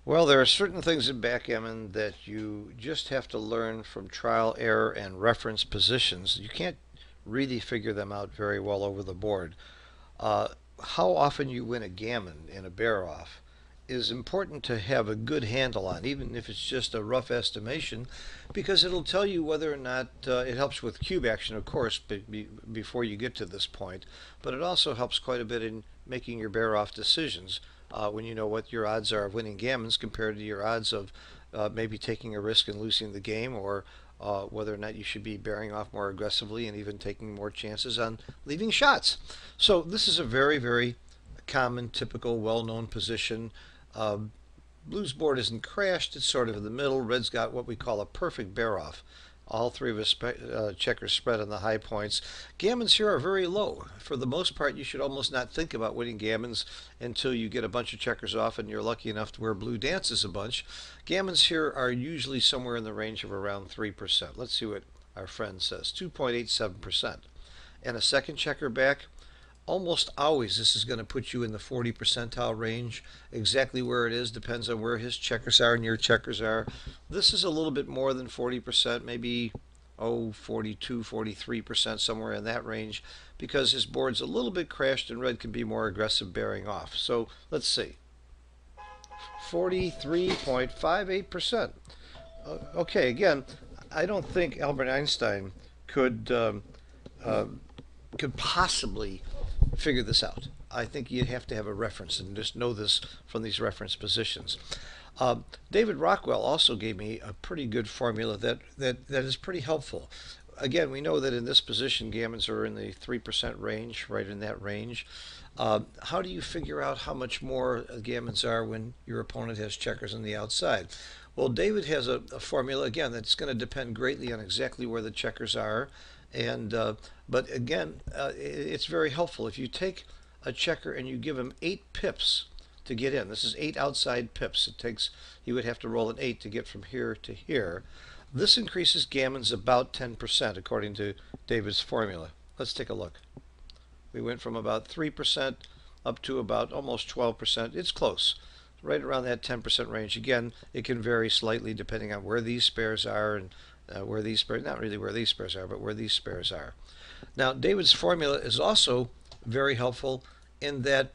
Well, there are certain things in backgammon that you just have to learn from trial, error, and reference positions. You can't really figure them out very well over the board. Uh, how often you win a gammon in a bear-off is important to have a good handle on, even if it's just a rough estimation, because it'll tell you whether or not it helps with cube action, of course, before you get to this point. But it also helps quite a bit in making your bear-off decisions when you know what your odds are of winning gammons compared to your odds of maybe taking a risk and losing the game, or whether or not you should be bearing off more aggressively and even taking more chances on leaving shots. So this is a very, very common, typical, well-known position. Uh, Blue's board isn't crashed. It's sort of in the middle. Red's got what we call a perfect bear-off. All three of his checkers spread on the high points. Gammons here are very low. For the most part, you should almost not think about winning gammons until you get a bunch of checkers off and you're lucky enough to where Blue dances a bunch. Gammons here are usually somewhere in the range of around 3%. Let's see what our friend says. 2.87%. And a second checker back, almost always this is going to put you in the 40 percentile range. Exactly where it is depends on where his checkers are and your checkers are. This is a little bit more than 40%, maybe 42, 43%, somewhere in that range, because his board's a little bit crashed and red can be more aggressive bearing off. So let's see, 43.58%. Okay, again, I don't think Albert Einstein uh, could possibly figure this out. I think you'd have to have a reference and just know this from these reference positions. Uh, David Rockwell also gave me a pretty good formula that is pretty helpful. Again, we know that in this position, gammons are in the 3% range, right in that range. How do you figure out how much more gammons are when your opponent has checkers on the outside? Well, David has a formula, again, that's going to depend greatly on exactly where the checkers are. And but again, it's very helpful if you take a checker and you give him 8 pips to get in. This is 8 outside pips. It takes, he would have to roll an 8 to get from here to here. This increases gammons about 10% according to David's formula. Let's take a look. We went from about 3% up to about almost 12%. It's close, right around that 10% range. Again, it can vary slightly depending on where these spares are and where these spares, not really where these spares are, but where these spares are. Now, David's formula is also very helpful in that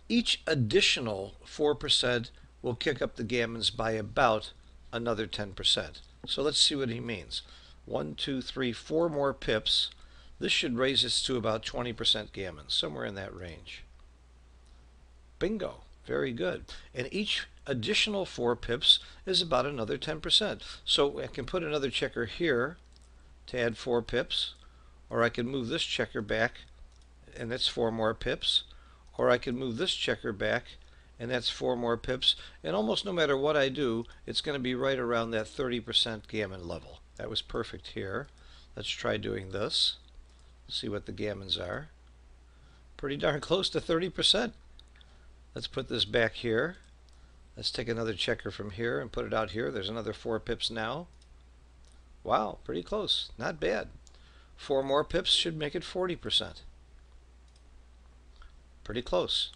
each additional 4% will kick up the gammons by about another 10%. So let's see what he means. 1, 2, 3, 4 more pips. This should raise us to about 20% gammons, somewhere in that range. Bingo. Very good. And each additional 4 pips is about another 10%. So I can put another checker here to add 4 pips, or I can move this checker back and that's 4 more pips, or I can move this checker back and that's 4 more pips. And almost no matter what I do, it's going to be right around that 30% gammon level. That was perfect here. Let's try doing this. See what the gammons are. Pretty darn close to 30%. Let's put this back here. Let's take another checker from here and put it out here. There's another 4 pips now. Wow, pretty close. Not bad. 4 more pips should make it 40%. Pretty close.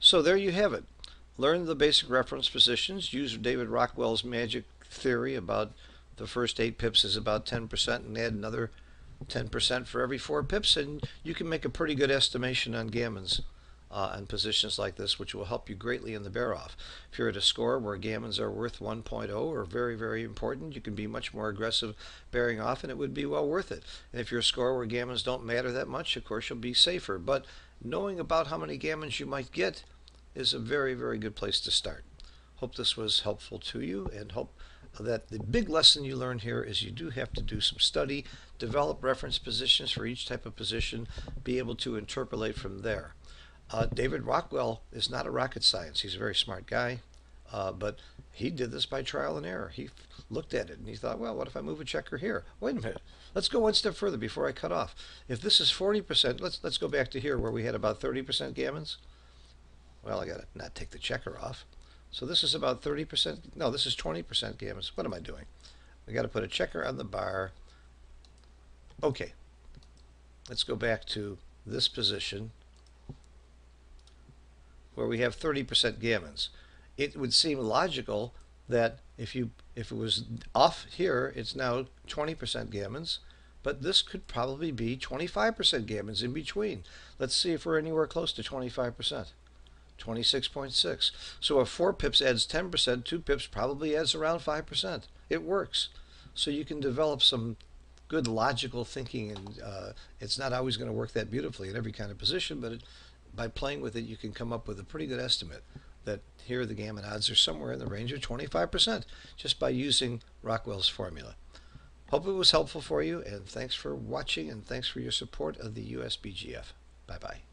So there you have it. Learn the basic reference positions. Use David Rockwell's magic theory about the first 8 pips is about 10%, and add another 10% for every 4 pips, and you can make a pretty good estimation on gammons on positions like this, which will help you greatly in the bear-off. If you're at a score where gammons are worth 1.0 or very, very important, you can be much more aggressive bearing off, and it would be well worth it. And if you're a score where gammons don't matter that much, of course, you'll be safer. But knowing about how many gammons you might get is a very, very good place to start. Hope this was helpful to you, and hope that the big lesson you learn here is you do have to do some study, develop reference positions for each type of position, be able to interpolate from there. David Rockwell is not a rocket science. He's a very smart guy, but he did this by trial and error. He looked at it and he thought, well, what if I move a checker here? Wait a minute. Let's go one step further before I cut off. If this is 40%, let's go back to here where we had about 30% gammons. Well, I got to not take the checker off. So this is about 30%. No, this is 20% gammons. What am I doing? I got to put a checker on the bar. Okay. Let's go back to this position where we have 30% gammons. it would seem logical that if it was off here, it's now 20% gammons, but this could probably be 25% gammons in between. Let's see if we're anywhere close to 25%. 26.6. So if 4 pips adds 10%, 2 pips probably adds around 5%. It works. So you can develop some good logical thinking, and it's not always going to work that beautifully in every kind of position, but by playing with it, you can come up with a pretty good estimate that here the gammon odds are somewhere in the range of 25% just by using Rockwell's formula. Hope it was helpful for you, and thanks for watching, and thanks for your support of the USBGF. Bye-bye.